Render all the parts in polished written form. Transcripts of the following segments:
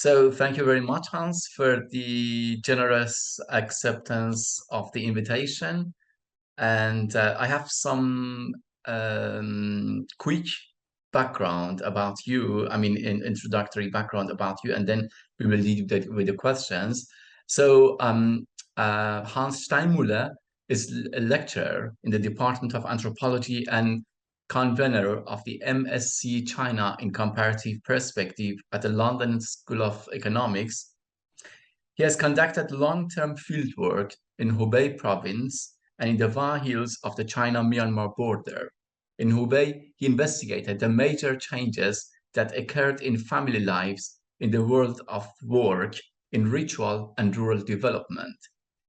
So thank you very much, Hans, for the generous acceptance of the invitation. And I have some quick background about you. I mean, introductory background about you, and then we will lead with the questions. So Hans Steinmüller is a lecturer in the Department of Anthropology and convener of the MSc China in Comparative Perspective at the London School of Economics. He has conducted long-term fieldwork in Hubei province and in the foothills of the China-Myanmar border. In Hubei, he investigated the major changes that occurred in family lives in the world of work, in ritual and rural development.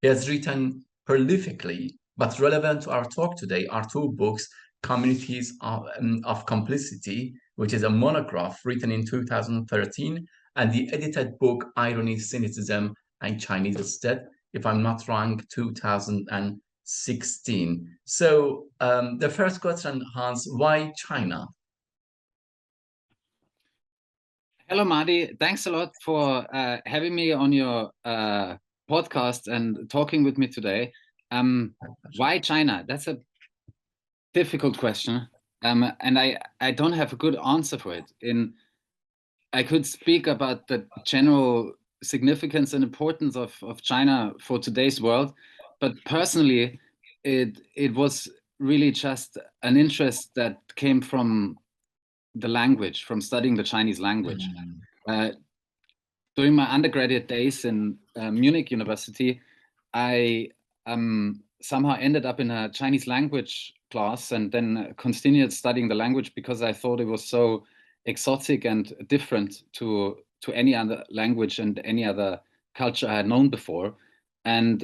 He has written prolifically, but relevant to our talk today are two books, Communities of Complicity, which is a monograph written in 2013, and the edited book Irony, Cynicism, and Chinese State, if I'm not wrong, 2016. So the first question, Hans, why China? Hello, Marty. Thanks a lot for having me on your podcast and talking with me today. Why China? That's a difficult question. And I don't have a good answer for it. I could speak about the general significance and importance of China for today's world, but personally, it was really just an interest that came from the language, from studying the Chinese language. During my undergraduate days in Munich University, I somehow ended up in a Chinese language class and then continued studying the language because I thought it was so exotic and different to any other language and any other culture I had known before. And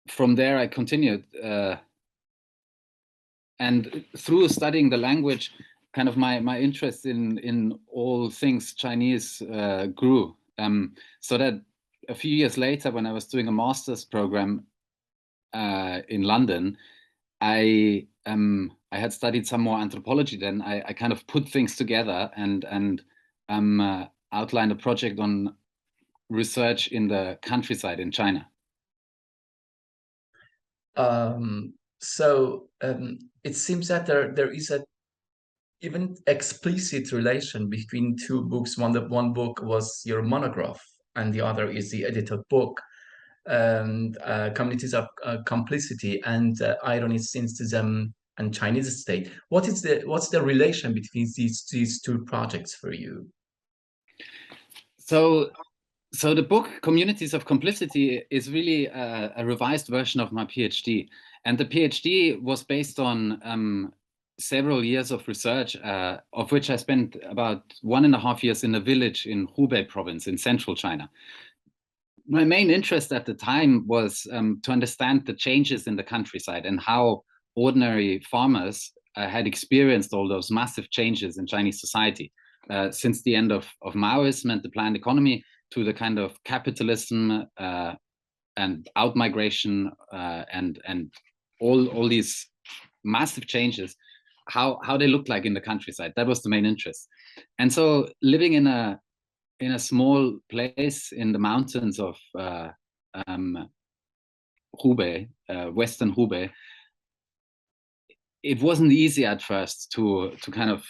from there, I continued. And through studying the language, kind of my interest in all things Chinese grew. So that a few years later, when I was doing a master's program in London, I had studied some more anthropology. Then I kind of put things together and outlined a project on research in the countryside in China. It seems that there is a even explicit relation between two books. One book was your monograph, and the other is the edited book, Communities of Complicity and Irony, Cynicism, and Chinese State. What's the relation between these two projects for you? So the book Communities of Complicity is really a revised version of my PhD, and the PhD was based on several years of research, of which I spent about 1.5 years in a village in Hubei province in central China. My main interest at the time was to understand the changes in the countryside and how ordinary farmers had experienced all those massive changes in Chinese society since the end of Maoism and the planned economy to the kind of capitalism and outmigration and all these massive changes, how they looked like in the countryside. That was the main interest. And so living in a small place in the mountains of Hubei, Western Hubei, it wasn't easy at first to kind of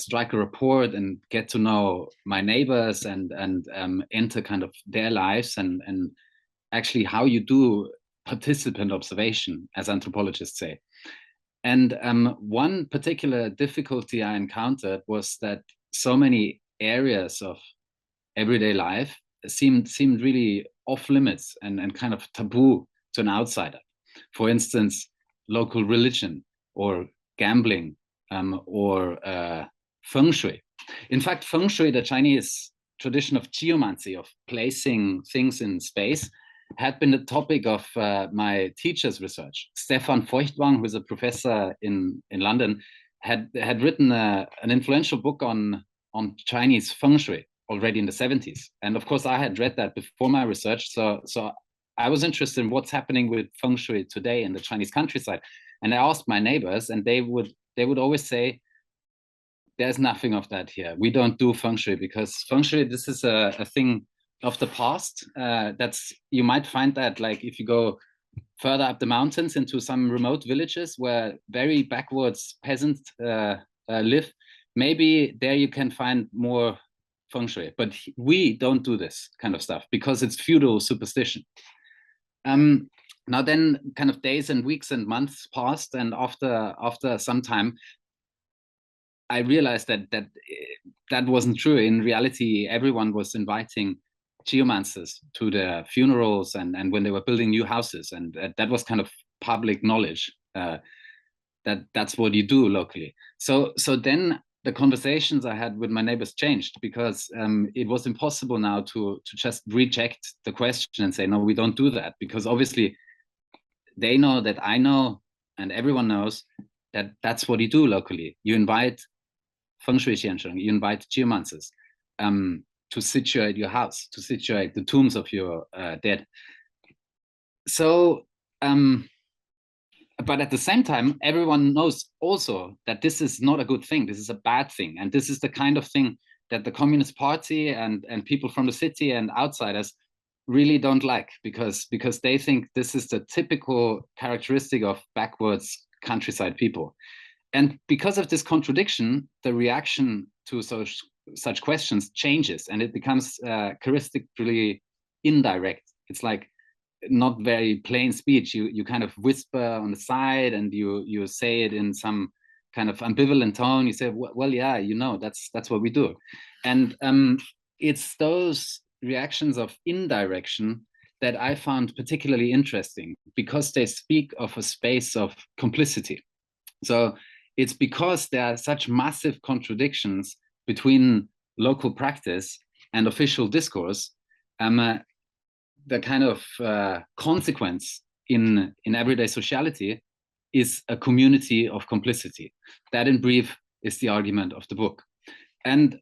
strike a rapport and get to know my neighbors and enter kind of their lives and actually how you do participant observation, as anthropologists say. And one particular difficulty I encountered was that so many areas of everyday life seemed really off limits and kind of taboo to an outsider. For instance, local religion or gambling or feng shui. In fact, feng shui, the Chinese tradition of geomancy, of placing things in space, had been the topic of my teacher's research. Stefan Feuchtwang, who is a professor in London, had written an influential book on Chinese feng shui already in the 70s. And of course, I had read that before my research. So I was interested in what's happening with feng shui today in the Chinese countryside. And I asked my neighbors, and they would always say there's nothing of that here. We don't do feng shui because feng shui, this is a thing of the past. You might find that like if you go further up the mountains into some remote villages where very backwards peasants live, maybe there you can find more feng shui. But we don't do this kind of stuff because it's feudal superstition. Now then, kind of days and weeks and months passed, and after some time, I realized that wasn't true. In reality, everyone was inviting geomancers to their funerals and when they were building new houses, and that was kind of public knowledge that's what you do locally. So then the conversations I had with my neighbors changed because it was impossible now to just reject the question and say, no, we don't do that, because obviously they know that I know and everyone knows that that's what you do locally. You invite feng shui xiansheng, you invite geomancers to situate your house, to situate the tombs of your dead. So, but at the same time, everyone knows also that this is not a good thing. This is a bad thing. And this is the kind of thing that the Communist Party and people from the city and outsiders really don't like, because they think this is the typical characteristic of backwards countryside people. And because of this contradiction, the reaction to such questions changes, and it becomes characteristically indirect. It's like not very plain speech. You kind of whisper on the side, and you say it in some kind of ambivalent tone. You say, well, yeah, you know, that's what we do. And it's those reactions of indirection that I found particularly interesting, because they speak of a space of complicity. So it's because there are such massive contradictions between local practice and official discourse. The kind of consequence in everyday sociality is a community of complicity. That, in brief, is the argument of the book. And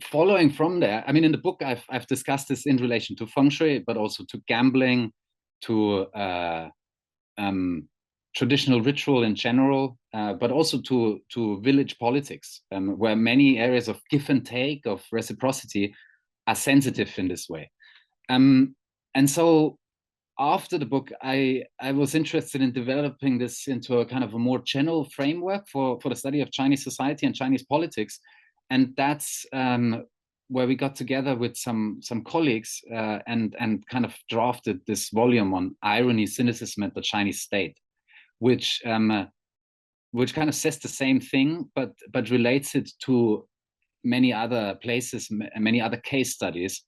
following from there, I mean, in the book, I've discussed this in relation to feng shui, but also to gambling, to traditional ritual in general, but also to village politics, where many areas of give and take, of reciprocity, are sensitive in this way. And so after the book, I was interested in developing this into a kind of a more general framework for the study of Chinese society and Chinese politics. And that's where we got together with some colleagues and kind of drafted this volume on irony, cynicism, and the Chinese state, which kind of says the same thing, but relates it to many other places, many other case studies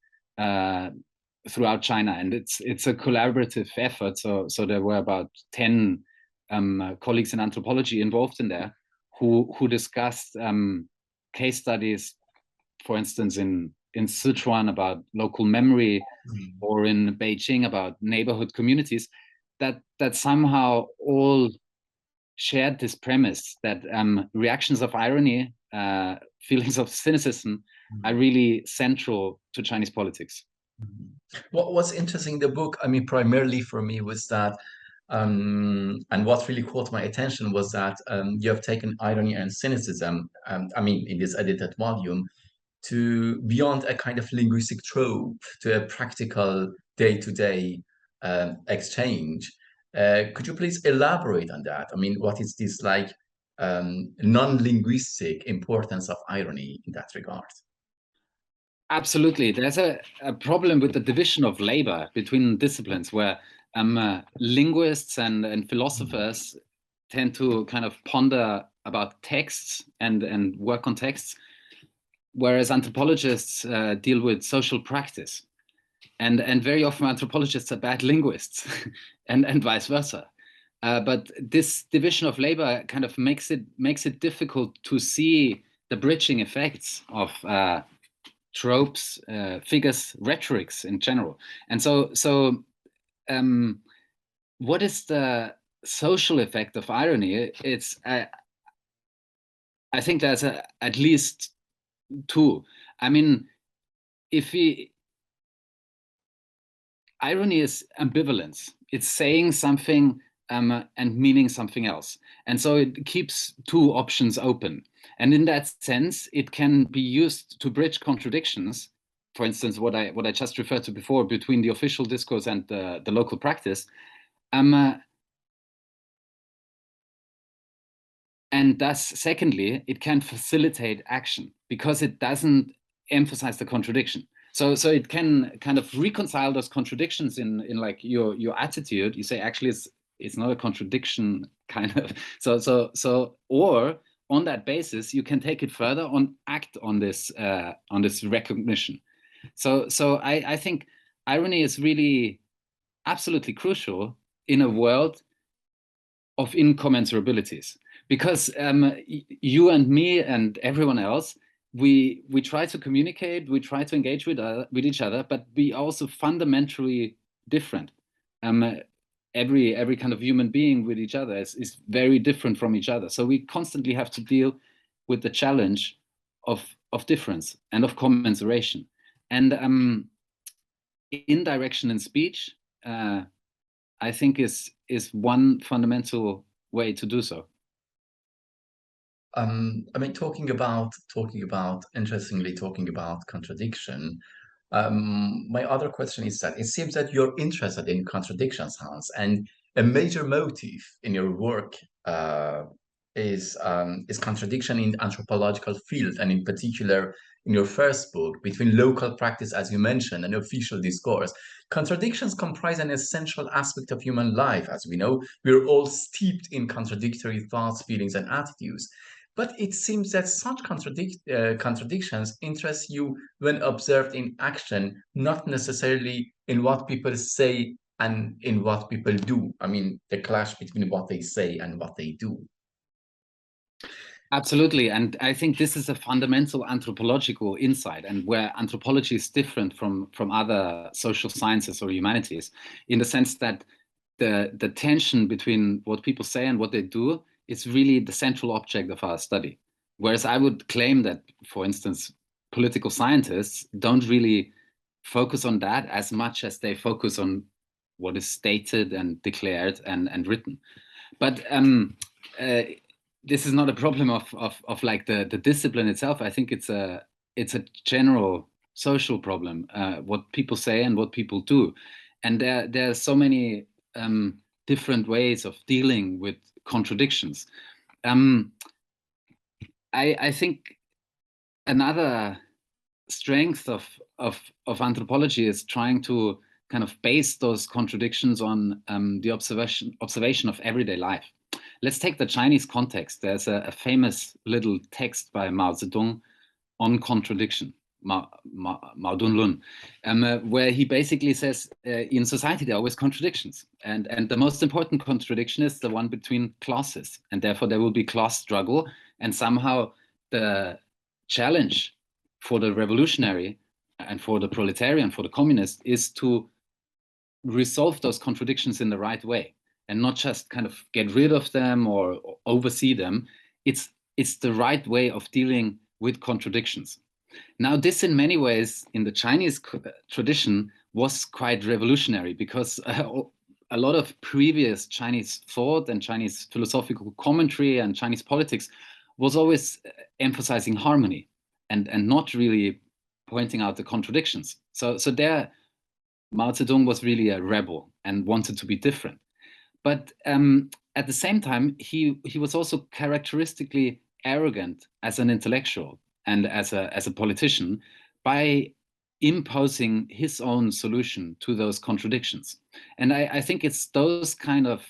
throughout China. And it's a collaborative effort. So there were about 10 colleagues in anthropology involved in there who discussed case studies, for instance, in Sichuan about local memory, or in Beijing about neighborhood communities, that somehow all shared this premise that reactions of irony, feelings of cynicism, are really central to Chinese politics. What's interesting in the book, I mean, primarily for me, was that, and what really caught my attention was that you have taken irony and cynicism, I mean, in this edited volume, to beyond a kind of linguistic trope, to a practical day-to-day exchange. Could you please elaborate on that? I mean, what is this like non-linguistic importance of irony in that regard? Absolutely. There's a problem with the division of labor between disciplines, where linguists and philosophers tend to kind of ponder about texts and work on texts, whereas anthropologists deal with social practice. And very often anthropologists are bad linguists and vice versa. But this division of labor kind of makes it difficult to see the bridging effects of tropes, figures, rhetorics in general. And so what is the social effect of irony? It's I think there's at least two. I mean, irony is ambivalence. It's saying something and meaning something else. And so it keeps two options open. And in that sense, it can be used to bridge contradictions. For instance, what I just referred to before between the official discourse and the local practice. And thus, secondly, it can facilitate action because it doesn't emphasize the contradiction. So it can kind of reconcile those contradictions in like your attitude. You say, actually, it's not a contradiction, kind of. So or on that basis, you can take it further on act on this recognition. So I think irony is really absolutely crucial in a world of incommensurabilities, because you and me and everyone else, we try to communicate, we try to engage with each other, but we also fundamentally different. Every kind of human being with each other is very different from each other. So we constantly have to deal with the challenge of difference and of commensuration. And indirection in speech, I think is one fundamental way to do so. I mean, interestingly, talking about contradiction. My other question is that it seems that you're interested in contradictions, Hans, and a major motive in your work is contradiction in anthropological field, and in particular in your first book, between local practice, as you mentioned, and official discourse. Contradictions comprise an essential aspect of human life. As we know, we're all steeped in contradictory thoughts, feelings, and attitudes. But it seems that such contradictions interest you when observed in action, not necessarily in what people say and in what people do. I mean, the clash between what they say and what they do. Absolutely. And I think this is a fundamental anthropological insight, and where anthropology is different from other social sciences or humanities, in the sense that the tension between what people say and what they do is really the central object of our study. Whereas I would claim that, for instance, political scientists don't really focus on that as much as they focus on what is stated and declared and written. But this is not a problem of like the discipline itself. I think it's a general social problem, what people say and what people do. And there are so many different ways of dealing with contradictions. I think another strength of anthropology is trying to kind of base those contradictions on the observation of everyday life. Let's take the Chinese context. There's a famous little text by Mao Zedong on contradiction, Mao Dunlun, where he basically says, in society there are always contradictions, and the most important contradiction is the one between classes, and therefore there will be class struggle, and somehow the challenge for the revolutionary and for the proletarian, for the communist, is to resolve those contradictions in the right way, and not just kind of get rid of them or oversee them. It's the right way of dealing with contradictions. Now, this in many ways in the Chinese tradition was quite revolutionary, because a lot of previous Chinese thought and Chinese philosophical commentary and Chinese politics was always emphasizing harmony and not really pointing out the contradictions. So there, Mao Zedong was really a rebel and wanted to be different. But at the same time, he was also characteristically arrogant as an intellectual and as a politician, by imposing his own solution to those contradictions. And I think it's those kind of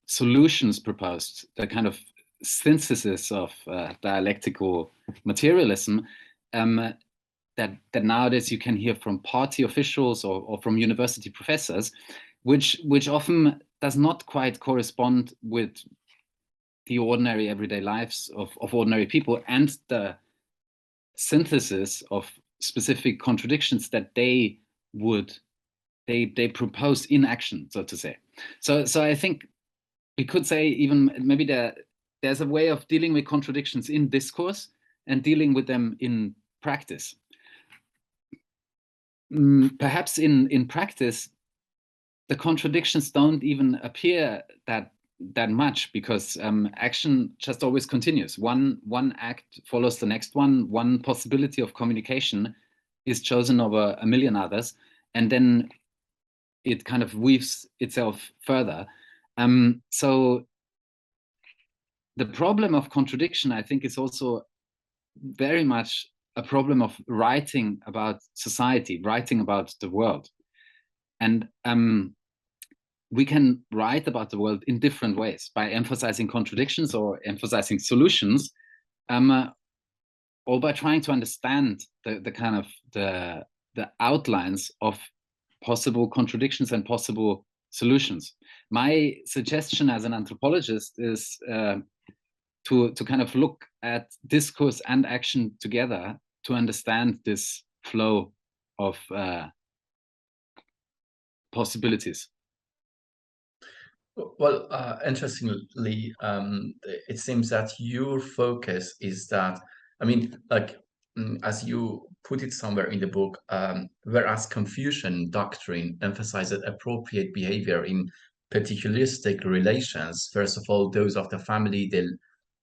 solutions proposed, the kind of synthesis of dialectical materialism, that nowadays you can hear from party officials or from university professors, which often does not quite correspond with the ordinary everyday lives of ordinary people, and the synthesis of specific contradictions that they propose in action, so to say. So I think we could say even maybe there's a way of dealing with contradictions in discourse and dealing with them in practice. Perhaps in practice, the contradictions don't even appear that much, because action just always continues. One act follows the next one. One possibility of communication is chosen over a million others, and then it kind of weaves itself further. So the problem of contradiction, I think, is also very much a problem of writing about society, writing about the world. And we can write about the world in different ways, by emphasizing contradictions or emphasizing solutions, or by trying to understand the kind of the outlines of possible contradictions and possible solutions. My suggestion as an anthropologist is to kind of look at discourse and action together to understand this flow of possibilities. Well, interestingly, it seems that your focus is that, I mean, like, as you put it somewhere in the book, whereas Confucian doctrine emphasizes appropriate behavior in particularistic relations, first of all, those of the family,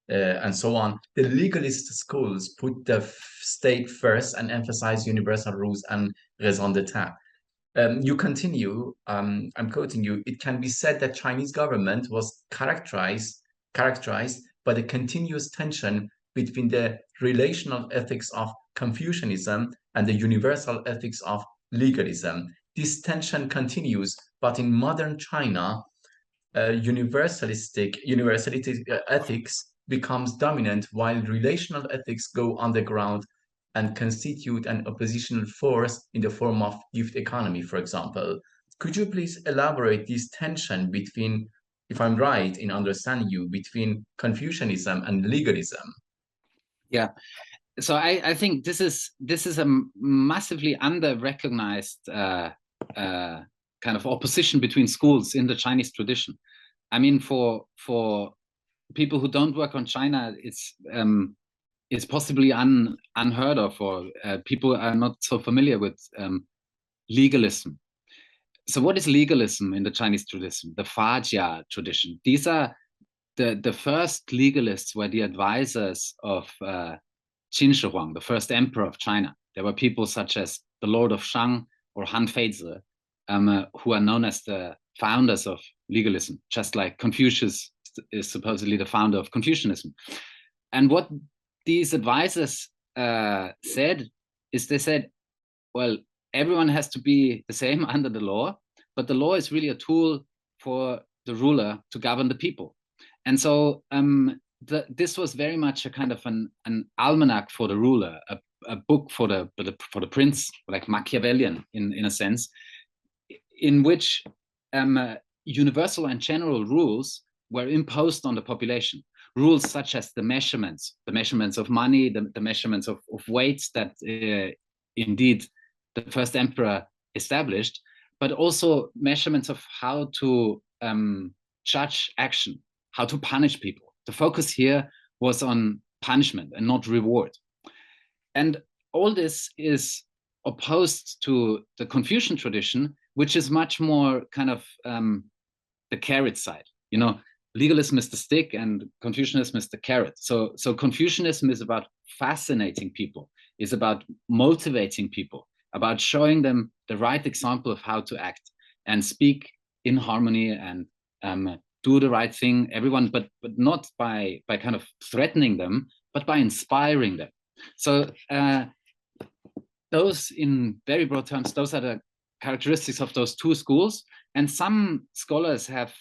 and so on, the legalist schools put the state first and emphasize universal rules and raison d'etre. You continue, I'm quoting you, it can be said that Chinese government was characterized by the continuous tension between the relational ethics of Confucianism and the universal ethics of legalism. This tension continues, but in modern China, universalistic ethics becomes dominant while relational ethics go underground and constitute an oppositional force in the form of gift economy, for example. Could you please elaborate this tension between, if I'm right in understanding you, between Confucianism and legalism? Yeah. So I think this is a massively under-recognized kind of opposition between schools in the Chinese tradition. I mean, for people who don't work on China, it's possibly unheard of, or people are not so familiar with legalism. So what is legalism in the Chinese tradition? The Fajia tradition. These are the first legalists were the advisors of Qin Shi Huang, the first emperor of China. There were people such as the Lord of Shang or Han Feizi, who are known as the founders of legalism, just like Confucius is supposedly the founder of Confucianism. And what these advisors said is, they said, well, everyone has to be the same under the law, but the law is really a tool for the ruler to govern the people. And so this was very much a kind of an almanac for the ruler, a book for the prince, like Machiavellian in a sense, in which universal and general rules were imposed on the population. Rules such as the measurements of money, the measurements of weights that indeed the first emperor established, but also measurements of how to judge action, how to punish people. The focus here was on punishment and not reward. And all this is opposed to the Confucian tradition, which is much more kind of the carrot side. You know, legalism is the stick and Confucianism is the carrot. So Confucianism is about fascinating people, is about motivating people, about showing them the right example of how to act and speak in harmony and do the right thing, everyone, but not by kind of threatening them, but by inspiring them. So those, in very broad terms, those are the characteristics of those two schools. And some scholars have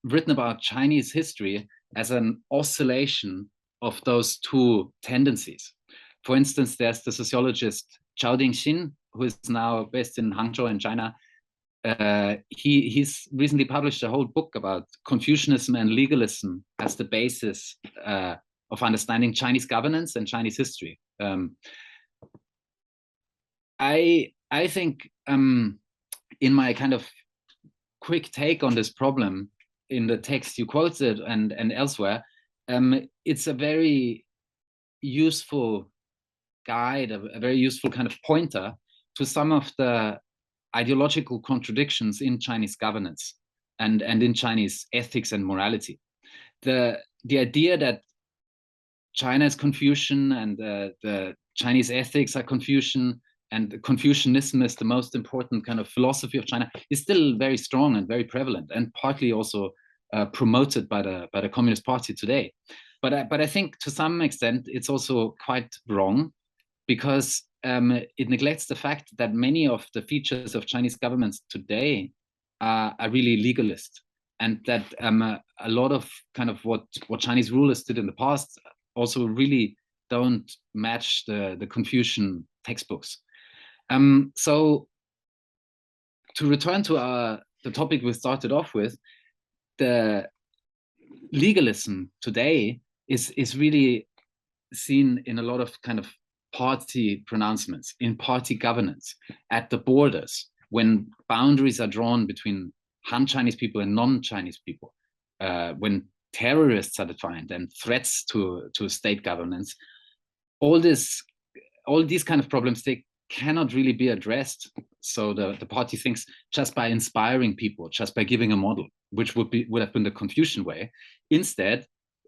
written about Chinese history as an oscillation of those two tendencies. For instance, there's the sociologist Zhao Dingxin, who is now based in Hangzhou in China. He's recently published a whole book about Confucianism and legalism as the basis of understanding Chinese governance and Chinese history. I think in my kind of quick take on this problem in the text you quoted and elsewhere, it's a very useful guide, a very useful kind of pointer to some of the ideological contradictions in Chinese governance and in Chinese ethics and morality. The idea that China is Confucian and the Chinese ethics are Confucian and Confucianism is the most important kind of philosophy of China is still very strong and very prevalent, and partly also promoted by the Communist Party today. But I think to some extent it's also quite wrong, because it neglects the fact that many of the features of Chinese governments today are really legalist, and that a lot of kind of what Chinese rulers did in the past also really don't match the Confucian textbooks. So to return to the topic we started off with, the legalism today is really seen in a lot of kind of party pronouncements, in party governance, at the borders, when boundaries are drawn between Han Chinese people and non-Chinese people, when terrorists are defined and threats to state governance. All these kind of problems, they cannot really be addressed. So the party thinks just by inspiring people, just by giving a model, which would have been the Confucian way. Instead,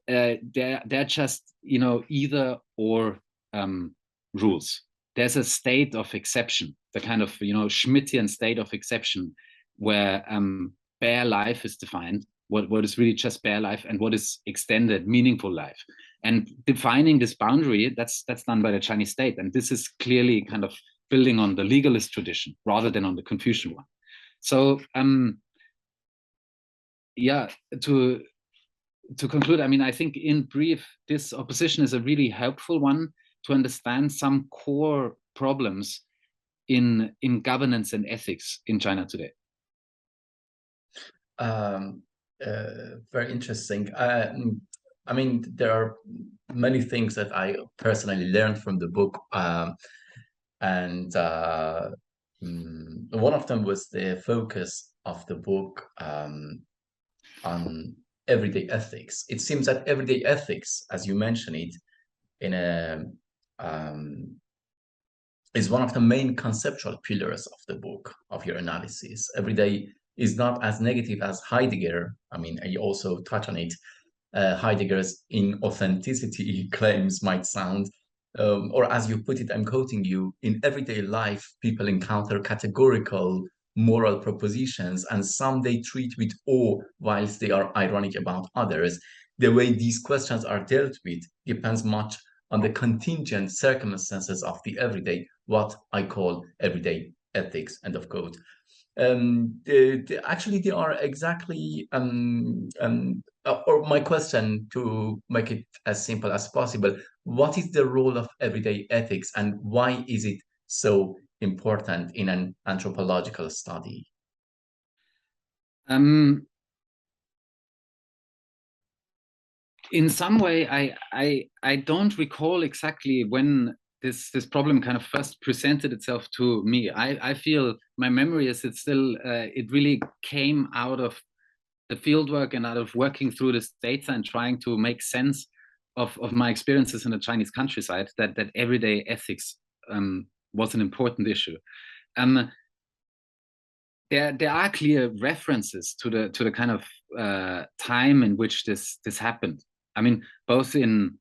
they're just, you know, either or rules. There's a state of exception, the kind of, you know, Schmittian state of exception, where bare life is defined, what is really just bare life, and what is extended, meaningful life. And defining this boundary, that's done by the Chinese state. And this is clearly kind of building on the legalist tradition rather than on the Confucian one. So yeah, to conclude, I mean, I think in brief, this opposition is a really helpful one to understand some core problems in governance and ethics in China today. Very interesting. I mean, there are many things that I personally learned from the book, and one of them was the focus of the book on everyday ethics. It seems that everyday ethics, as you mentioned it, is one of the main conceptual pillars of the book, of your analysis. Everyday is not as negative as Heidegger. I mean, you also touch on it. Heidegger's inauthenticity claims might sound, or as you put it, I'm quoting you, in everyday life, people encounter categorical moral propositions, and some they treat with awe whilst they are ironic about others. The way these questions are dealt with depends much on the contingent circumstances of the everyday, what I call everyday ethics, end of quote. Actually, they are exactly, or my question, to make it as simple as possible, what is the role of everyday ethics and why is it so important in an anthropological study? In some way, I don't recall exactly when this problem kind of first presented itself to me. I feel my memory is it really came out of the fieldwork and out of working through this data and trying to make sense of my experiences in the Chinese countryside, that everyday ethics was an important issue. There are clear references to the kind of time in which this happened. I mean, both in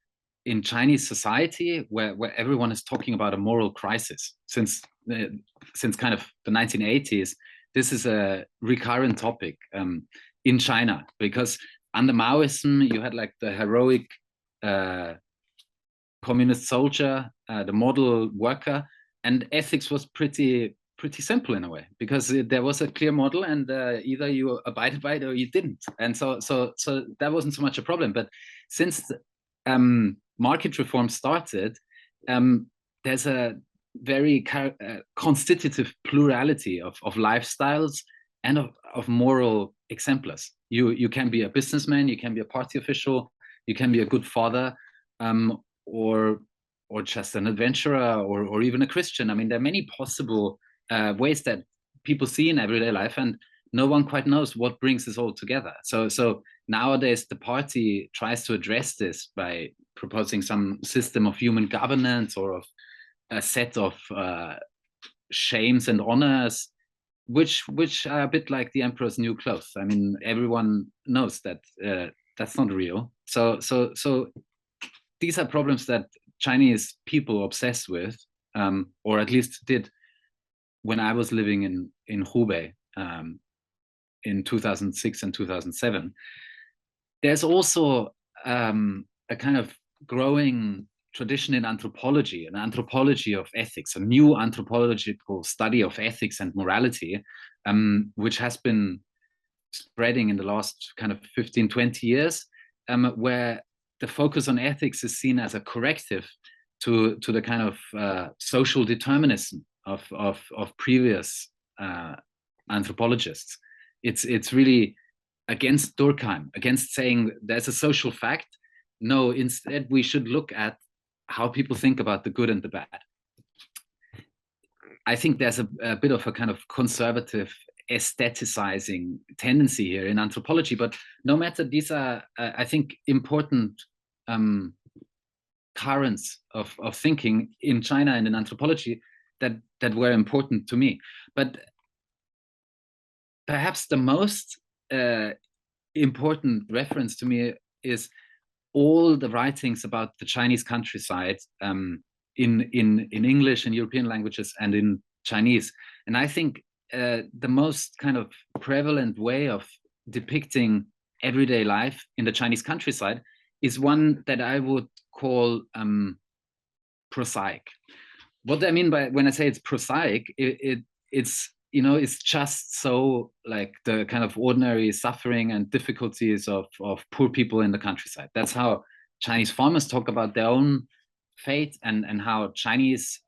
Chinese society, where everyone is talking about a moral crisis since kind of the 1980s. This is a recurrent topic in China, because under Maoism you had like the heroic communist soldier, the model worker, and ethics was pretty simple in a way, because there was a clear model, and either you abided by it or you didn't. And so that wasn't so much a problem. But since market reform started, there's a very constitutive plurality of lifestyles and of moral exemplars. You can be a businessman, you can be a party official, you can be a good father, or just an adventurer, or even a Christian. I mean, there are many possible ways that people see in everyday life, and no one quite knows what brings this all together. So nowadays the party tries to address this by proposing some system of human governance, or of a set of shames and honors, which are a bit like the emperor's new clothes. I mean, everyone knows that that's not real. So these are problems that Chinese people obsess with, or at least did when I was living in Hubei in 2006 and 2007. There's also a kind of growing tradition in anthropology, an anthropology of ethics, a new anthropological study of ethics and morality, which has been spreading in the last kind of 15, 20 years, where the focus on ethics is seen as a corrective to the kind of social determinism of previous anthropologists. It's really against Durkheim, against saying there's a social fact. No, instead we should look at how people think about the good and the bad. I think there's a bit of a kind of conservative aestheticizing tendency here in anthropology, but no matter, these are, I think, important currents of thinking in China and in anthropology that were important to me. But perhaps the most important reference to me is all the writings about the Chinese countryside in English and European languages and in Chinese. And I think the most kind of prevalent way of depicting everyday life in the Chinese countryside is one that I would call prosaic. What I mean by when I say it's prosaic, it's, you know, it's just so like the kind of ordinary suffering and difficulties of poor people in the countryside. That's how Chinese farmers talk about their own fate, and how Chinese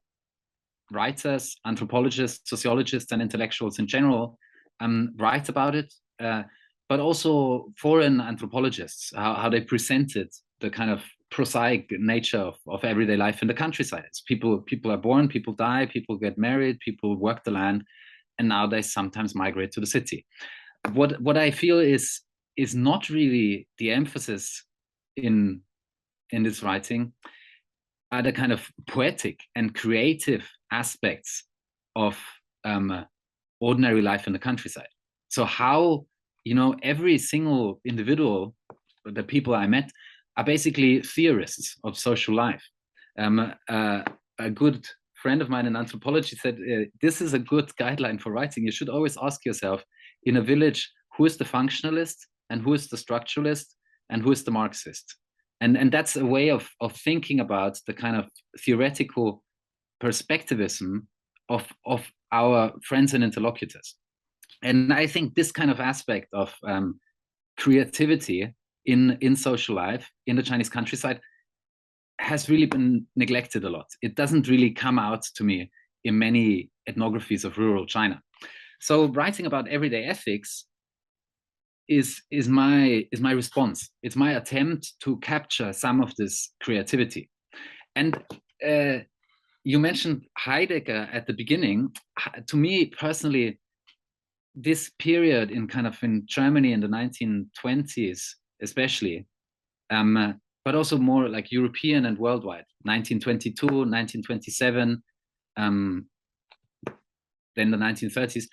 writers, anthropologists, sociologists, and intellectuals in general write about it. But also foreign anthropologists, how they presented the kind of prosaic nature of everyday life in the countryside. It's people are born, people die, people get married, people work the land, and now they sometimes migrate to the city. What I feel is not really the emphasis in this writing are the kind of poetic and creative aspects of ordinary life in the countryside. So how, you know, every single individual, the people I met, are basically theorists of social life. A good friend of mine in anthropology said, this is a good guideline for writing. You should always ask yourself, in a village, who is the functionalist and who is the structuralist and who is the Marxist? And that's a way of thinking about the kind of theoretical perspectivism of our friends and interlocutors. And I think this kind of aspect of creativity in social life in the Chinese countryside has really been neglected a lot. It doesn't really come out to me in many ethnographies of rural China. So writing about everyday ethics is my response. It's my attempt to capture some of this creativity. And you mentioned Heidegger at the beginning. To me personally, this period in Germany in the 1920s, especially, but also more like European and worldwide, 1922, 1927, then the 1930s.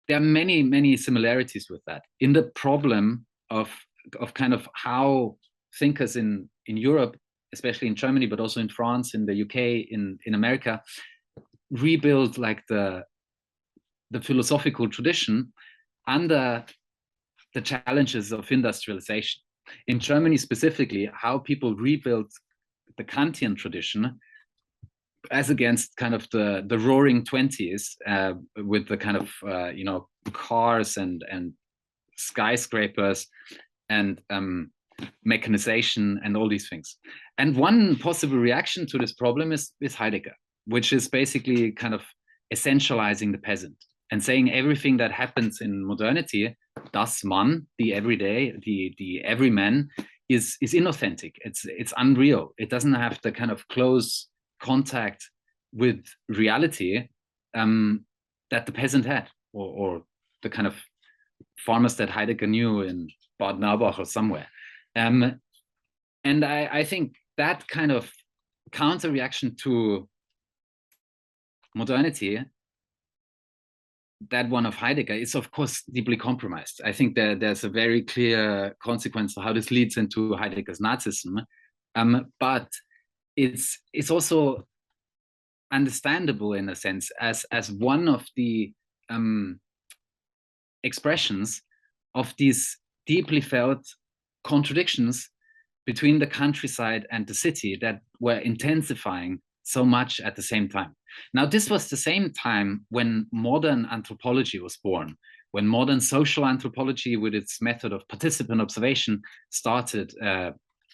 There are many, many similarities with that in the problem of kind of how thinkers in Europe, especially in Germany, but also in France, in the UK, in America, rebuild like the philosophical tradition under the challenges of industrialization. In Germany specifically, how people rebuilt the Kantian tradition as against kind of the roaring 20s with the kind of cars and skyscrapers and mechanization and all these things. And one possible reaction to this problem is Heidegger, which is basically kind of essentializing the peasant and saying everything that happens in modernity, das Mann, the everyday, the everyman, is inauthentic. It's unreal. It doesn't have the kind of close contact with reality that the peasant had, or the kind of farmers that Heidegger knew in Bad Naurbach or somewhere. And I think that kind of counter reaction to modernity that one of Heidegger is, of course, deeply compromised. I think there's a very clear consequence of how this leads into Heidegger's Nazism. But it's also understandable in a sense as one of the expressions of these deeply felt contradictions between the countryside and the city that were intensifying so much at the same time. Now, this was the same time when modern anthropology was born, when modern social anthropology with its method of participant observation started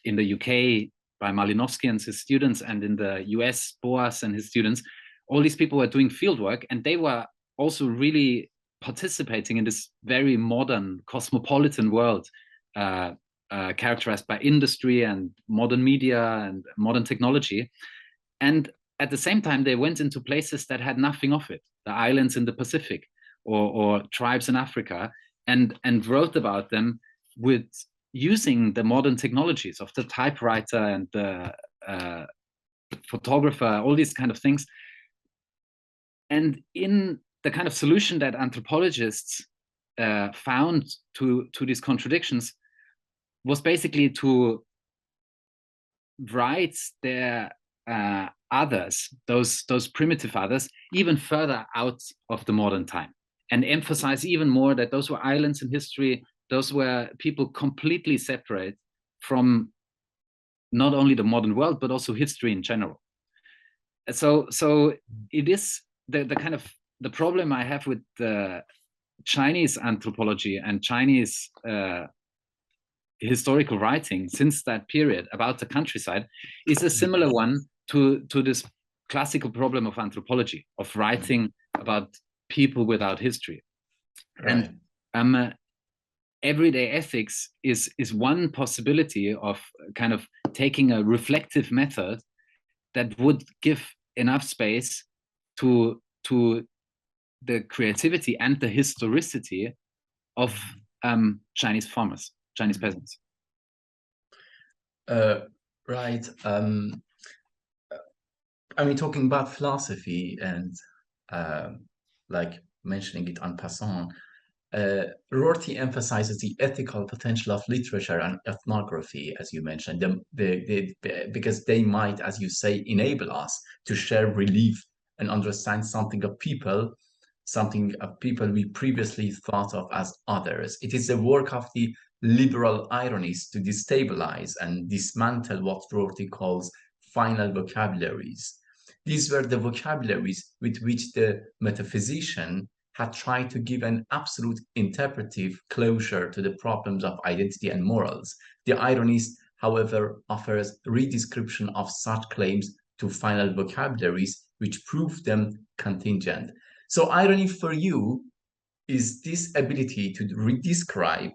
in the UK by Malinowski and his students, and in the US, Boas and his students. All these people were doing fieldwork, and they were also really participating in this very modern cosmopolitan world characterized by industry and modern media and modern technology. And at the same time, they went into places that had nothing of it, the islands in the Pacific or tribes in Africa, and wrote about them with using the modern technologies of the typewriter and the photographer, all these kind of things. And in the kind of solution that anthropologists found to these contradictions was basically to write their others, those primitive others, even further out of the modern time, and emphasize even more that those were islands in history. Those were people completely separate from not only the modern world, but also history in general. So it is the kind of the problem I have with the Chinese anthropology and Chinese historical writing since that period about the countryside is a similar one to this classical problem of anthropology, of writing about people without history. Right. And everyday ethics is one possibility of kind of taking a reflective method that would give enough space to the creativity and the historicity of Chinese farmers, Chinese peasants. Right. I mean, talking about philosophy and like mentioning it en passant, Rorty emphasizes the ethical potential of literature and ethnography, as you mentioned, because they might, as you say, enable us to share relief and understand something of people we previously thought of as others. It is the work of the liberal ironies to destabilize and dismantle what Rorty calls final vocabularies. These were the vocabularies with which the metaphysician had tried to give an absolute interpretive closure to the problems of identity and morals. The ironist, however, offers redescription of such claims to final vocabularies, which prove them contingent. So irony for you is this ability to redescribe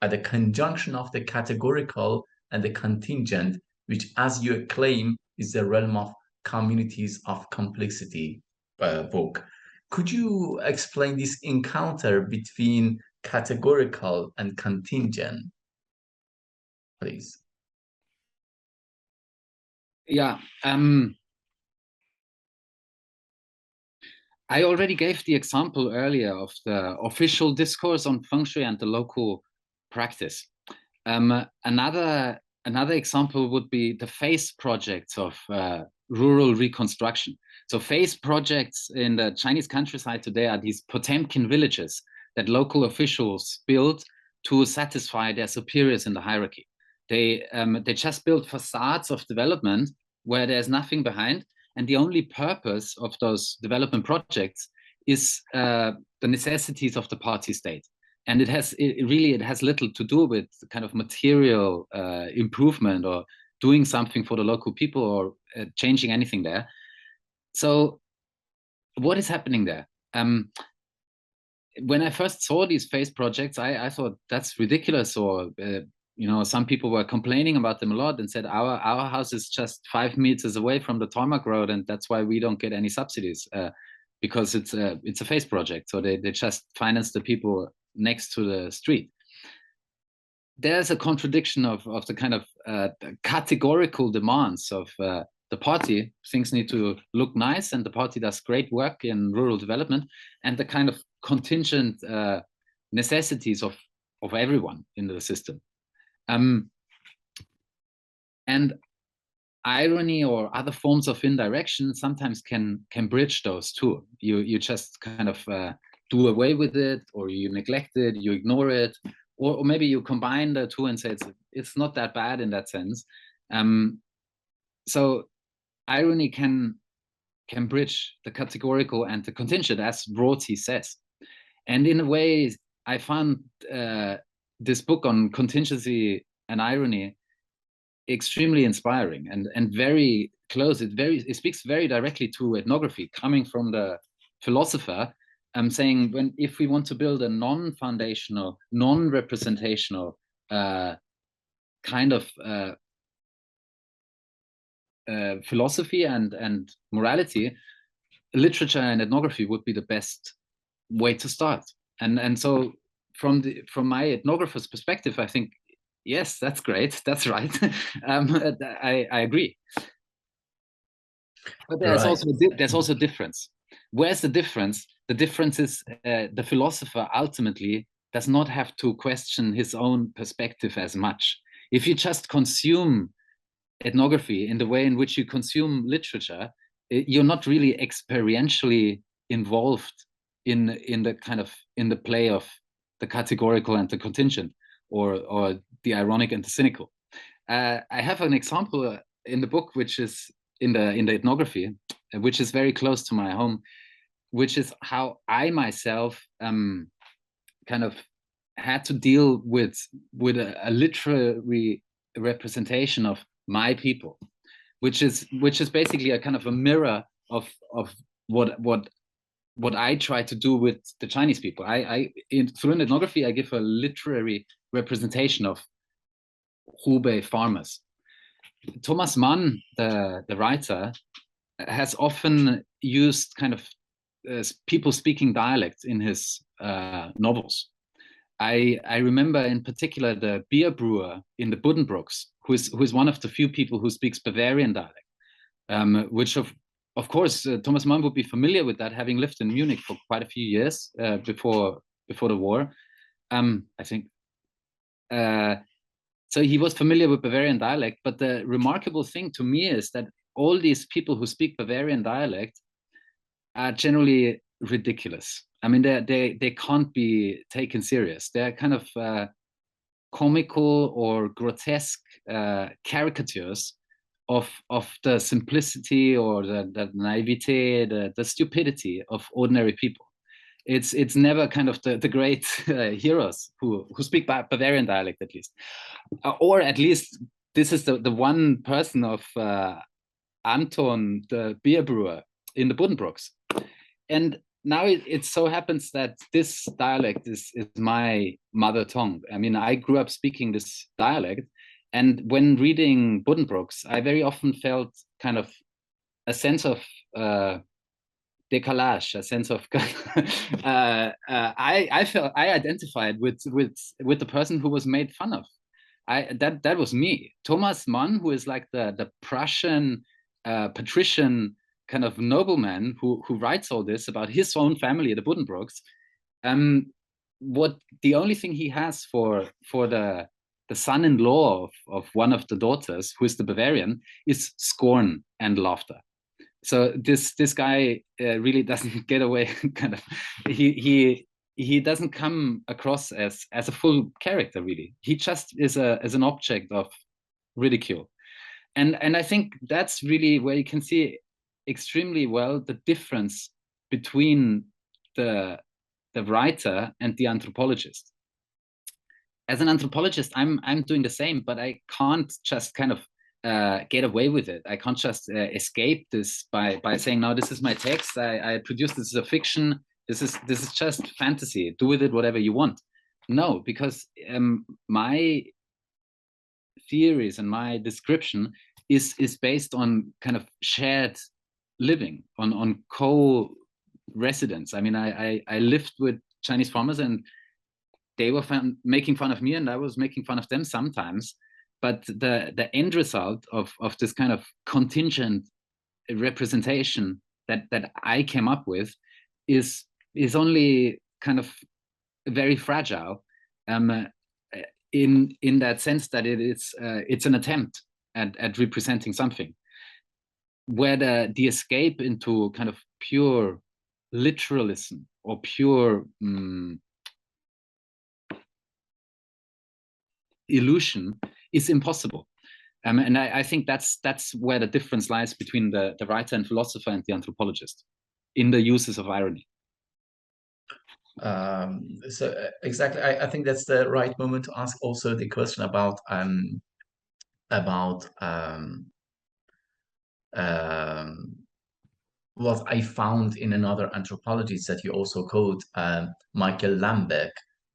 at the conjunction of the categorical and the contingent, which, as you claim, is the realm of Communities of Complicity book. Could you explain this encounter between categorical and contingent, please? Yeah. I already gave the example earlier of the official discourse on feng shui and the local practice. Another example would be the phase projects of rural reconstruction. So phase projects in the Chinese countryside today are these Potemkin villages that local officials build to satisfy their superiors in the hierarchy. They just build facades of development where there's nothing behind, and the only purpose of those development projects is the necessities of the party state. And it has little to do with kind of material improvement or doing something for the local people or changing anything there. So what is happening there? When I first saw these phase projects, I thought that's ridiculous. Or some people were complaining about them a lot and said our house is just 5 meters away from the tarmac road, and that's why we don't get any subsidies because it's a phase project. So they just finance the people next to the street. There's a contradiction of the kind of categorical demands of the party. Things need to look nice, and the party does great work in rural development, and the kind of contingent necessities of everyone in the system. And irony or other forms of indirection sometimes can bridge those two. You just kind of do away with it, or you neglect it, you ignore it, or maybe you combine the two and say it's not that bad in that sense. So irony can bridge the categorical and the contingent, as Rorty says. And in a way, I found this book on contingency and irony extremely inspiring and very close. It speaks very directly to ethnography, coming from the philosopher. Saying if we want to build a non-foundational, non-representational kind of philosophy and morality, literature and ethnography would be the best way to start. And so from my ethnographer's perspective, I think, yes, that's great, that's right. I agree. But there's also a difference. Where's the difference? The difference is the philosopher ultimately does not have to question his own perspective as much. If you just consume ethnography in the way in which you consume literature, you're not really experientially involved in the play of the categorical and the contingent, or the ironic and the cynical. I have an example in the book, which is in the ethnography, which is very close to my home, which is how I myself kind of had to deal with a literary representation of my people, which is basically a kind of a mirror of what I try to do with the Chinese people. Through ethnography, I give a literary representation of Hubei farmers. Thomas Mann, the writer, has often used kind of people speaking dialect in his novels. I remember in particular the beer brewer in the Buddenbrooks, who is one of the few people who speaks Bavarian dialect, which of course Thomas Mann would be familiar with that, having lived in Munich for quite a few years before the war, I think. So he was familiar with Bavarian dialect, but the remarkable thing to me is that all these people who speak Bavarian dialect are generally ridiculous. I mean, they can't be taken serious. They're kind of comical or grotesque caricatures of the simplicity or the naivete, the stupidity of ordinary people. It's never kind of the great heroes who speak Bavarian dialect, at least, or at least this is the one person of Anton, the beer brewer in the Buddenbrooks. And now it so happens that this dialect is my mother tongue. I mean, I grew up speaking this dialect, and when reading Buddenbrooks, I very often felt kind of a sense of décalage, a sense of I identified with the person who was made fun of. That was me. Thomas Mann, who is like the Prussian patrician kind of nobleman who writes all this about his own family, the Buddenbrooks. What the only thing he has for the son-in-law of one of the daughters, who is the Bavarian, is scorn and laughter. So this guy really doesn't get away. Kind of, he doesn't come across as a full character, really. He just is as an object of ridicule, and I think that's really where you can see extremely well the difference between the writer and the anthropologist. As an anthropologist, I'm doing the same, but I can't just kind of get away with it. I can't just escape this by saying, no, this is my text. I produced this as a fiction. This is just fantasy. Do with it whatever you want. No, because my theories and my description is based on kind of shared living, on co-residence. I mean, I lived with Chinese farmers, and they were making fun of me, and I was making fun of them sometimes. But the end result of this kind of contingent representation that I came up with is only kind of very fragile, in that sense that it's an attempt at representing something, where the escape into kind of pure literalism or pure illusion is impossible. And I think that's where the difference lies between the writer and philosopher and the anthropologist, in the uses of irony. So exactly, I think that's the right moment to ask also the question about what I found in another anthropologist that you also quote, Michael Lambeck.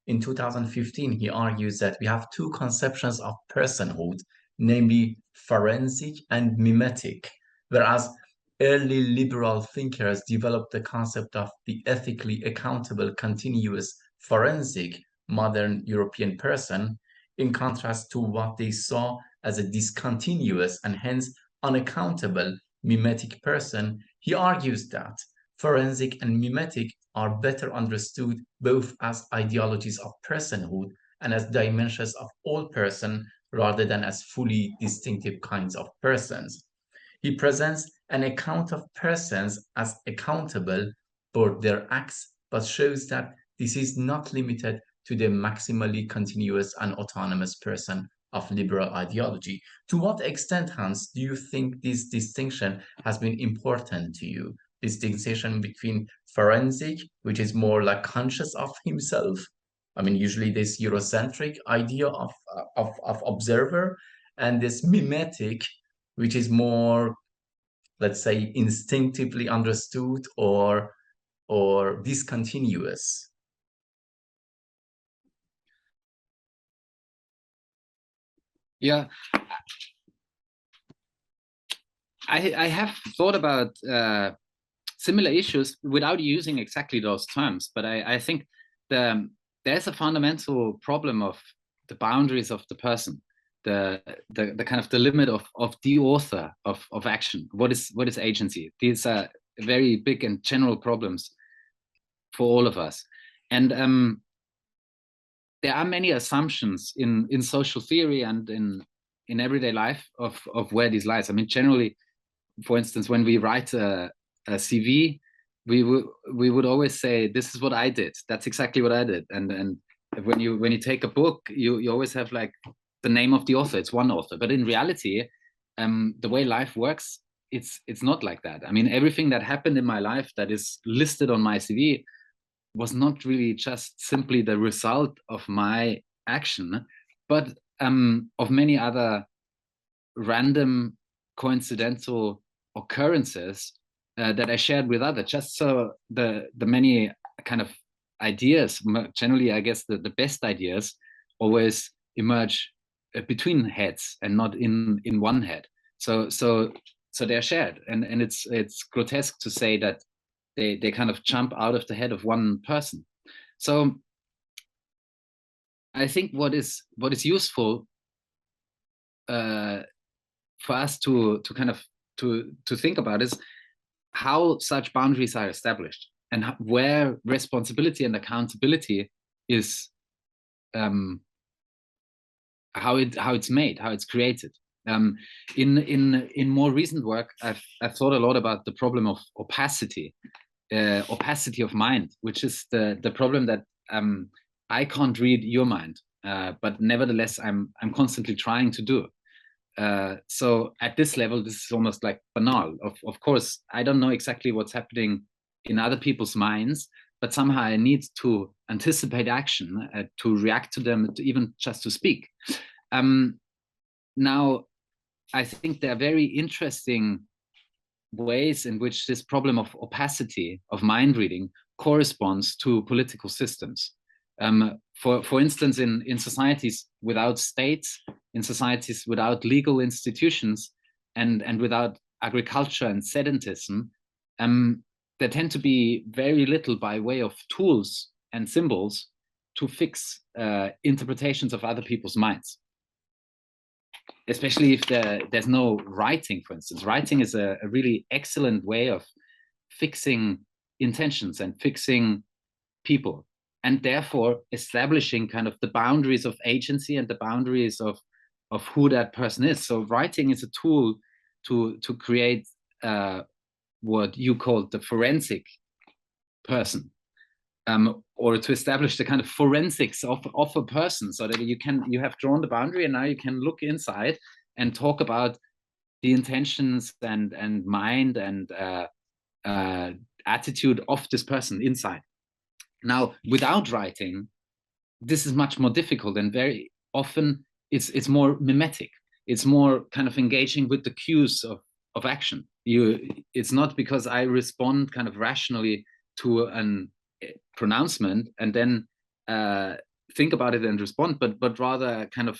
In 2015, he argues that we have two conceptions of personhood, namely forensic and mimetic, whereas early liberal thinkers developed the concept of the ethically accountable, continuous, forensic, modern European person, in contrast to what they saw as a discontinuous and hence unaccountable mimetic person. He argues that forensic and mimetic are better understood both as ideologies of personhood and as dimensions of all person rather than as fully distinctive kinds of persons. He presents an account of persons as accountable for their acts, but shows that this is not limited to the maximally continuous and autonomous person of liberal ideology. To what extent, Hans, do you think this distinction has been important to you? This distinction between forensic, which is more like conscious of himself, I mean, usually this Eurocentric idea of observer, and this mimetic, which is more, let's say, instinctively understood or discontinuous. Yeah, I have thought about similar issues without using exactly those terms, but I think there's a fundamental problem of the boundaries of the person, the kind of the limit of the author of action. What is agency? These are very big and general problems for all of us, and there are many assumptions in social theory and in everyday life of where this lies. I mean, generally, for instance, when we write a CV, we would always say, "This is what I did. That's exactly what I did." And when you take a book, you always have like the name of the author. It's one author, but in reality, the way life works, it's not like that. I mean, everything that happened in my life that is listed on my CV was not really just simply the result of my action, but of many other random, coincidental occurrences that I shared with others. Just so the many kind of ideas, generally, I guess the best ideas always emerge between heads and not in one head. So they're shared, and it's grotesque to say that they kind of jump out of the head of one person. So I think what is useful for us to kind of to think about is how such boundaries are established and where responsibility and accountability is, how it's made, how it's created. In more recent work, I've thought a lot about the problem of opacity of mind, which is the problem that I can't read your mind, but nevertheless I'm constantly trying to do. So at this level, this is almost like banal. Of course, I don't know exactly what's happening in other people's minds, but somehow I need to anticipate action, to react to them, to even just to speak. Now, I think there are very interesting ways in which this problem of opacity of mind reading corresponds to political systems. For instance, in societies without states, in societies without legal institutions, and without agriculture and sedentism, there tend to be very little by way of tools and symbols to fix interpretations of other people's minds. Especially if there's no writing, for instance. Writing is a really excellent way of fixing intentions and fixing people. and therefore establishing kind of the boundaries of agency and the boundaries of who that person is. So writing is a tool to create what you call the forensic person, or to establish the kind of forensics of a person, so that you have drawn the boundary, and now you can look inside and talk about the intentions and mind and attitude of this person inside. Now, without writing, this is much more difficult, and very often it's more mimetic. It's more kind of engaging with the cues of action. It's not because I respond kind of rationally to an pronouncement and then think about it and respond, but rather kind of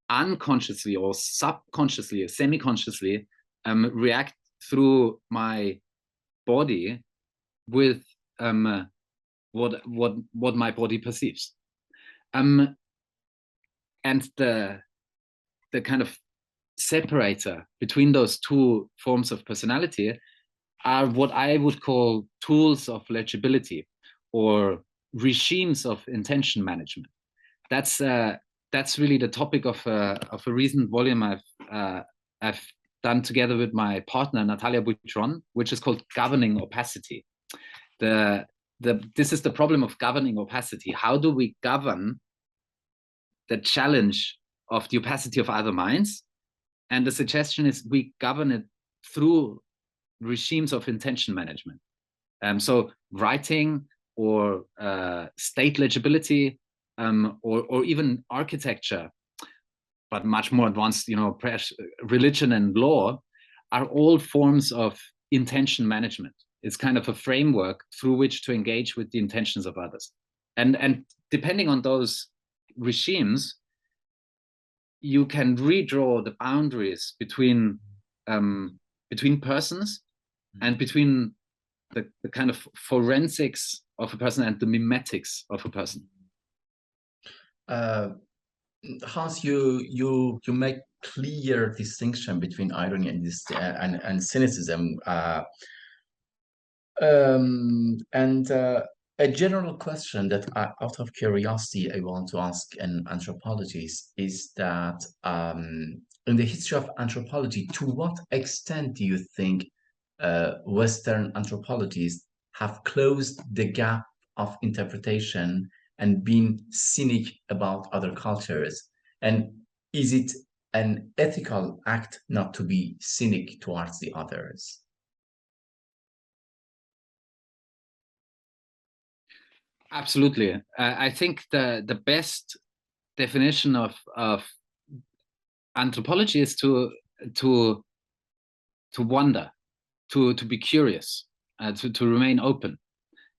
unconsciously or subconsciously or semi-consciously react through my body with what my body perceives. And the kind of separator between those two forms of personality are what I would call tools of legibility or regimes of intention management. That's really the topic of a recent volume I've done together with my partner Natalia Buitron, which is called Governing Opacity. This is the problem of governing opacity. How do we govern the challenge of the opacity of other minds? And the suggestion is we govern it through regimes of intention management. So writing or state legibility, or even architecture, but much more advanced, religion and law, are all forms of intention management. It's kind of a framework through which to engage with the intentions of others. And depending on those regimes, you can redraw the boundaries between persons and between the kind of forensics of a person and the mimetics of a person. Hans, you make clear distinction between irony and and cynicism. A general question that out of curiosity I want to ask an anthropologist is that in the history of anthropology, to what extent do you think Western anthropologists have closed the gap of interpretation and been cynic about other cultures? And is it an ethical act not to be cynic towards the others? Absolutely. I think the best definition of anthropology is to wonder, to be curious, to remain open.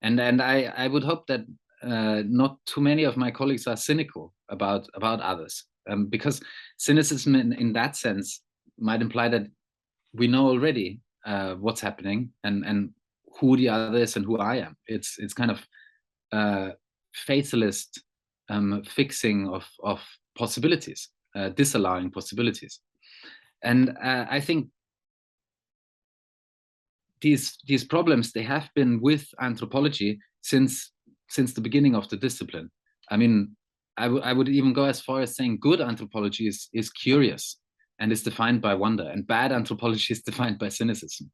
And I would hope that not too many of my colleagues are cynical about others, because cynicism in that sense might imply that we know already what's happening and who the other is and who I am. It's kind of fatalist fixing of possibilities, disallowing possibilities. And I think these problems, they have been with anthropology since the beginning of the discipline. I mean, I would even go as far as saying good anthropology is curious and is defined by wonder, and bad anthropology is defined by cynicism.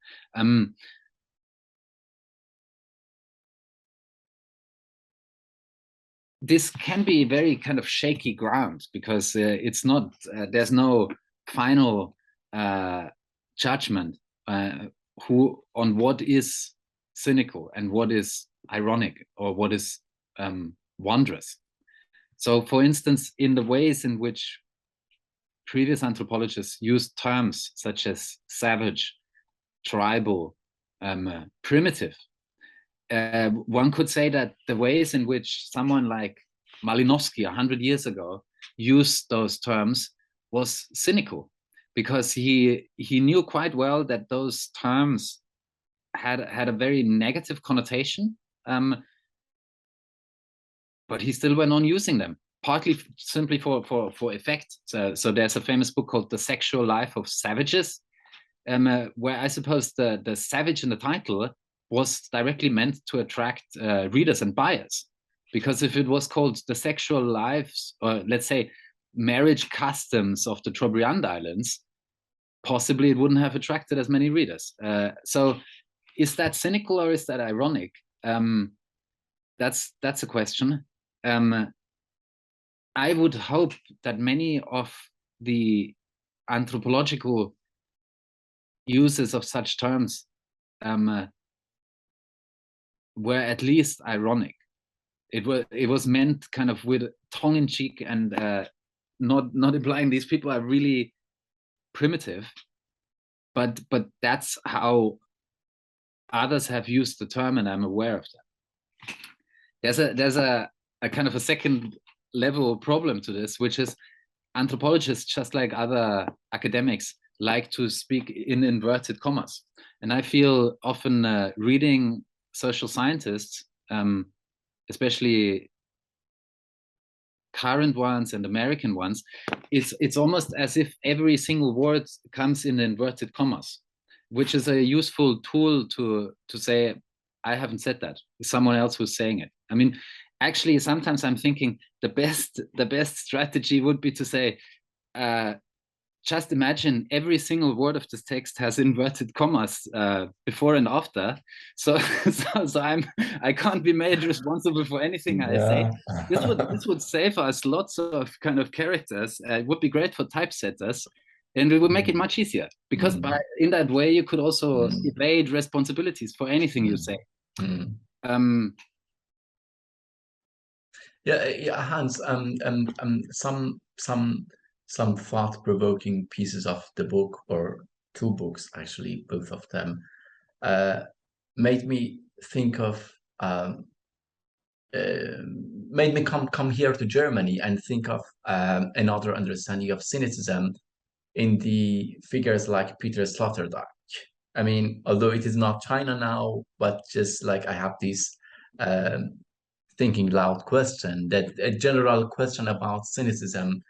This can be very kind of shaky ground, because it's not there's no final judgment on what is cynical and what is ironic or what is wondrous. So, for instance, in the ways in which previous anthropologists used terms such as savage, tribal, primitive, one could say that the ways in which someone like Malinowski 100 years ago used those terms was cynical, because he knew quite well that those terms had a very negative connotation, but he still went on using them, partly simply for effect. So there's a famous book called The Sexual Life of Savages, where I suppose the savage in the title was directly meant to attract readers and buyers. Because if it was called the sexual lives, or let's say marriage customs of the Trobriand Islands, possibly it wouldn't have attracted as many readers. So is that cynical or is that ironic? That's a question. I would hope that many of the anthropological uses of such terms were at least ironic. It was meant kind of with tongue in cheek and not implying these people are really primitive, but that's how others have used the term, and I'm aware of that. There's a kind of a second level problem to this, which is anthropologists, just like other academics, like to speak in inverted commas. And I feel often reading social scientists, especially current ones and American ones, it's almost as if every single word comes in inverted commas, which is a useful tool to say, I haven't said that. It's someone else who's saying it. I mean, actually, sometimes I'm thinking the best strategy would be to say, just imagine every single word of this text has inverted commas before and after. So I can't be made responsible for anything I say. This would save us lots of kind of characters. It would be great for typesetters, and it would make it much easier, because in that way you could also evade responsibilities for anything you say. Yeah, Hans, some thought-provoking pieces of the book, or two books actually, both of them, made me think of made me come here to Germany and think of another understanding of cynicism in the figures like Peter Sloterdijk. I mean, although it is not China now, but just like I have this thinking loud question, that a general question about cynicism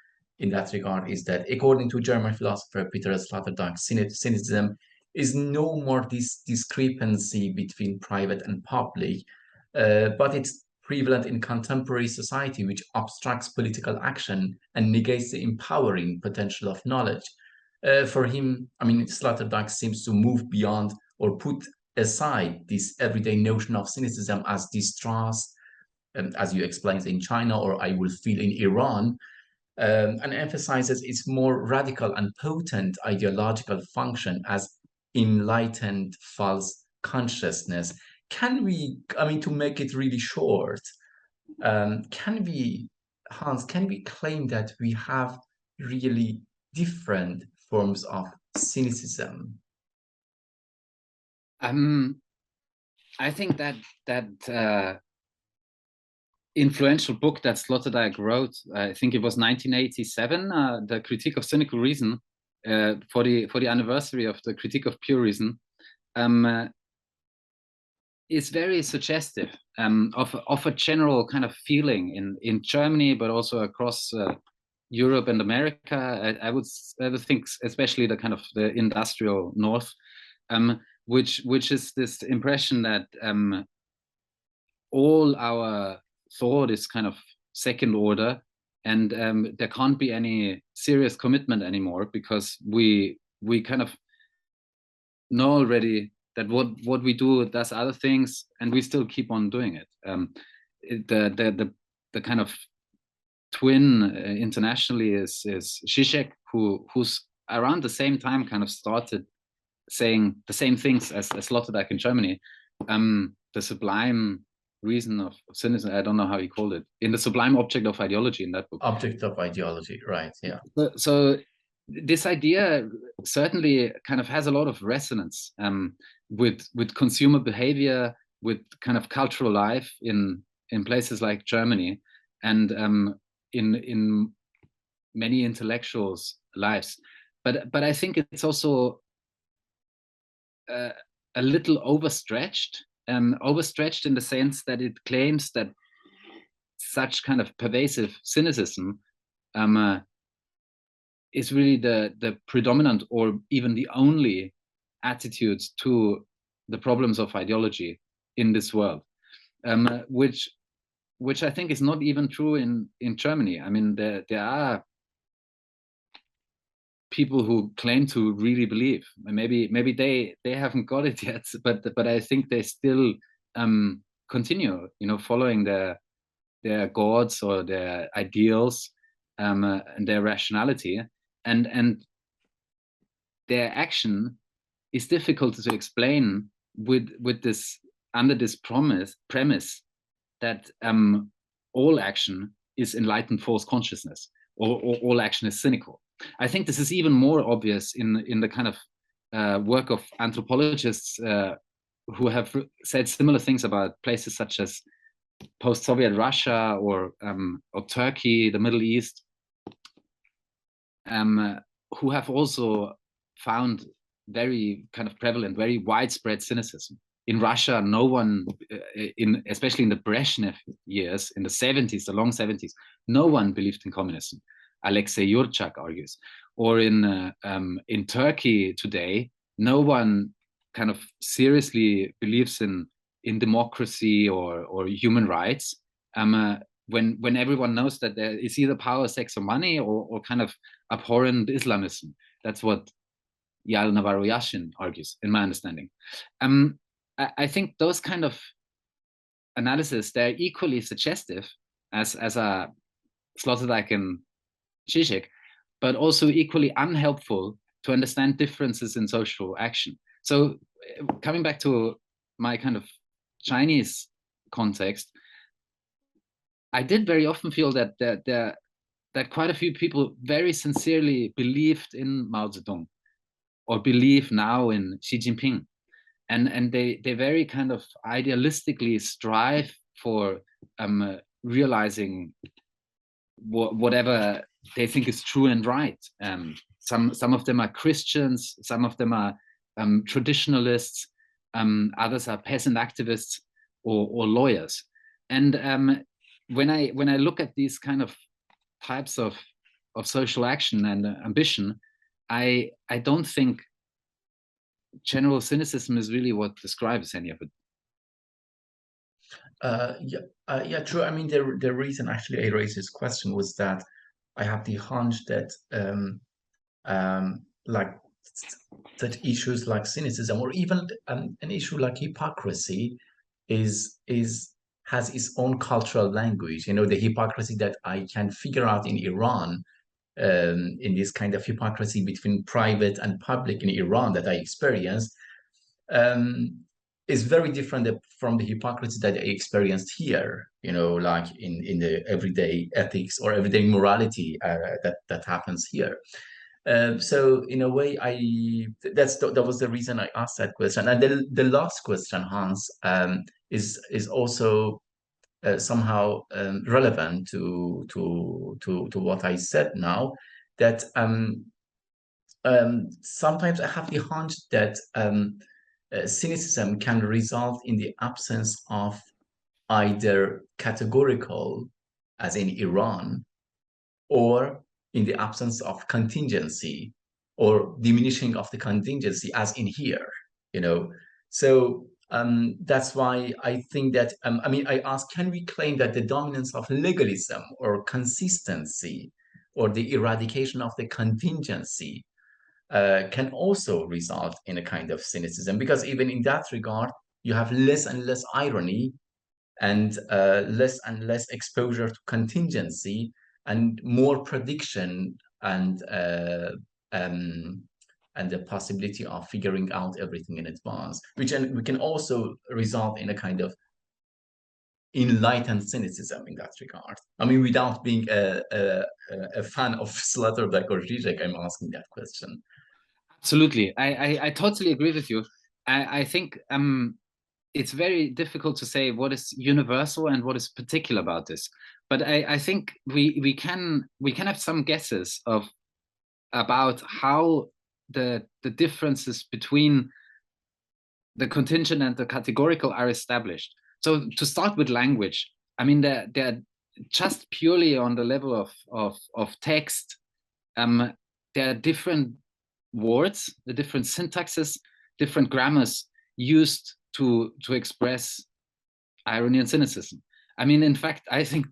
in that regard is that, according to German philosopher Peter Sloterdijk, cynicism is no more this discrepancy between private and public, but it's prevalent in contemporary society, which obstructs political action and negates the empowering potential of knowledge. For him, I mean, Sloterdijk seems to move beyond or put aside this everyday notion of cynicism as distrust, as you explained, in China, or I will feel in Iran, and emphasizes its more radical and potent ideological function as enlightened false consciousness. Can we, I mean, to make it really short, can we, Hans, can we claim that we have really different forms of cynicism? I think that influential book that Sloterdijk wrote, I think it was 1987, the Critique of Cynical Reason, for the anniversary of the Critique of Pure Reason, is very suggestive of a general kind of feeling in Germany, but also across Europe and America. I would think especially the kind of the industrial North, which is this impression that all our thought is kind of second order, and there can't be any serious commitment anymore, because we kind of know already that what we do does other things, and we still keep on doing it. The kind of twin internationally is Zizek, who's around the same time kind of started saying the same things as Sloterdijk in Germany. The sublime reason of cynicism, I don't know how he called it, in the sublime object of ideology, in that book. Object of ideology, right? Yeah. So this idea certainly kind of has a lot of resonance with consumer behavior, with kind of cultural life in places like Germany, and in many intellectuals' lives. But I think it's also a little overstretched in the sense that it claims that such kind of pervasive cynicism is really the predominant or even the only attitude to the problems of ideology in this world, which which I think is not even true in Germany. I mean, there are people who claim to really believe, and maybe they haven't got it yet, but I think they still continue, you know, following their gods or their ideals, and their rationality, and their action is difficult to explain with this, under this premise that all action is enlightened false consciousness, or all action is cynical. I think this is even more obvious in the kind of work of anthropologists who have said similar things about places such as post-Soviet Russia or Turkey, the Middle East, who have also found very kind of prevalent, very widespread cynicism. In Russia, no one, especially in the Brezhnev years, in the 70s, the long 70s, no one believed in communism. Alexei Yurchak argues. Or in Turkey today, no one kind of seriously believes in democracy or human rights. When everyone knows that there is either power, sex, or money, or kind of abhorrent Islamism. That's what Yal Navarro Yashin argues, in my understanding. I think those kind of analysis, they're equally suggestive as a Sloterdijk and Zizek, but also equally unhelpful to understand differences in social action. So coming back to my kind of Chinese context, I did very often feel that quite a few people very sincerely believed in Mao Zedong, or believe now in Xi Jinping. And they very kind of idealistically strive for realizing whatever they think is true and right. Some of them are Christians, some of them are traditionalists, others are peasant activists or lawyers. And when I look at these kind of types of social action and ambition, I don't think general cynicism is really what describes any of it. Yeah, true. I mean, the reason actually I raised this question was that I have the hunch that like that issues like cynicism, or even an issue like hypocrisy, has its own cultural language. You know, the hypocrisy that I can figure out in Iran, in this kind of hypocrisy between private and public in Iran that I experienced, is very different from the hypocrisy that I experienced here, you know, like in the everyday ethics or everyday morality that happens here. So in a way, that was the reason I asked that question. And the last question, Hans, is also somehow relevant to what I said now. That sometimes I have the hunch that cynicism can result in the absence of either categorical, as in Iran, or in the absence of contingency, or diminishing of the contingency, as in here, you know. So that's why I think that, I mean, I ask, can we claim that the dominance of legalism or consistency or the eradication of the contingency can also result in a kind of cynicism? Because even in that regard, you have less and less irony and less exposure to contingency and more prediction and the possibility of figuring out everything in advance, which we can also result in a kind of enlightened cynicism in that regard. I mean, without being a fan of Sloterdijk or Zizek, I'm asking that question. Absolutely, I totally agree with you. I think it's very difficult to say what is universal and what is particular about this. But I think we can have some guesses about how the differences between the contingent and the categorical are established. So to start with language, I mean, they're just purely on the level of text. There are different words, the different syntaxes, different grammars used to express irony and cynicism. I mean, in fact, I think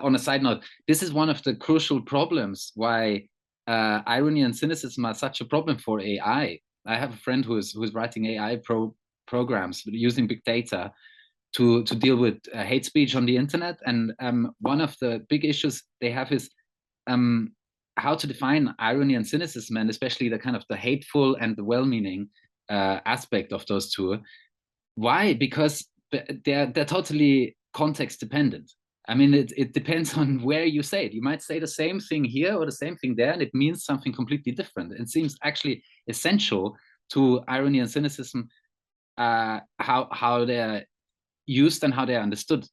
on a side note, this is one of the crucial problems why irony and cynicism are such a problem for AI. I have a friend who's writing AI programs using big data to deal with hate speech on the internet. And one of the big issues they have is how to define irony and cynicism, and especially the kind of the hateful and the well-meaning aspect of those two. Why? Because they're totally context dependent. I mean, it depends on where you say it. You might say the same thing here or the same thing there, and it means something completely different. It seems actually essential to irony and cynicism how they're used and how they're understood.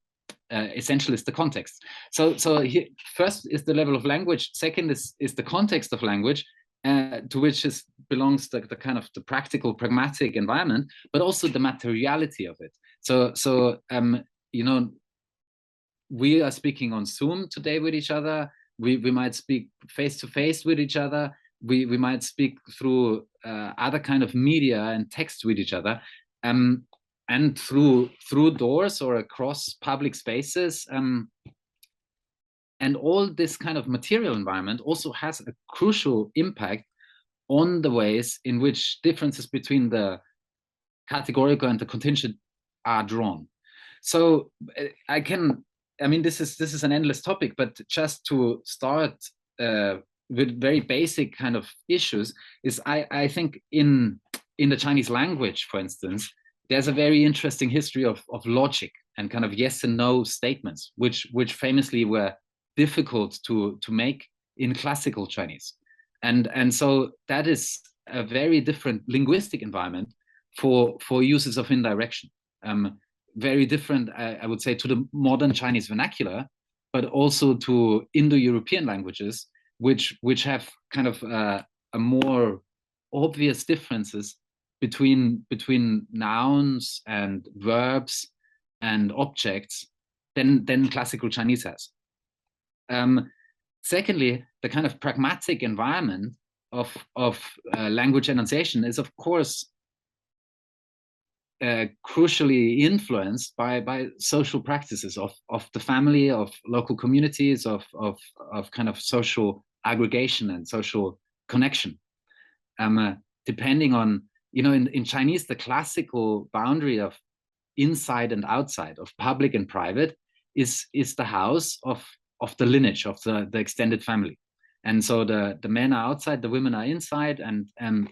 Essential is the context. So here, first is the level of language. Second is the context of language, to which belongs the kind of the practical, pragmatic environment, but also the materiality of it. So you know, we are speaking on Zoom today with each other. We might speak face to face with each other. We might speak through other kind of media and text with each other. And through doors or across public spaces, and all this kind of material environment also has a crucial impact on the ways in which differences between the categorical and the contingent are drawn. So I mean, this is an endless topic, but just to start with very basic kind of issues is I think in the Chinese language, for instance, there's a very interesting history of logic and kind of yes and no statements, which famously were difficult to make in classical Chinese. And so that is a very different linguistic environment for uses of indirection. Very different, I would say, to the modern Chinese vernacular, but also to Indo-European languages, which have kind of a more obvious differences between nouns and verbs and objects than classical Chinese has. Secondly, the kind of pragmatic environment of language enunciation is, of course, crucially influenced by social practices of the family, of local communities, of kind of social aggregation and social connection. Depending on, you know, in Chinese, the classical boundary of inside and outside, of public and private, is the house of the lineage of the extended family. And so the men are outside, the women are inside, and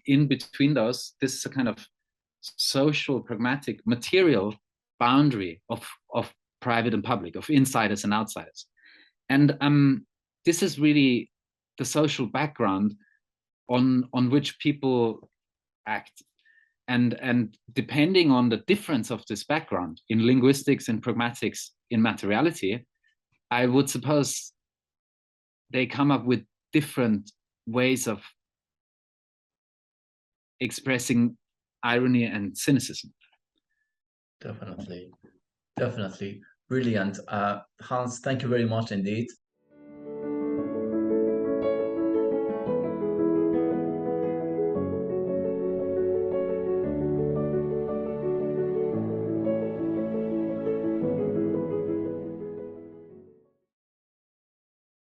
in between those, this is a kind of social, pragmatic, material boundary of private and public, of insiders and outsiders. And this is really the social background on which people act. And depending on the difference of this background in linguistics and pragmatics, in materiality, I would suppose they come up with different ways of expressing irony and cynicism. Definitely. Brilliant. Hans, thank you very much indeed.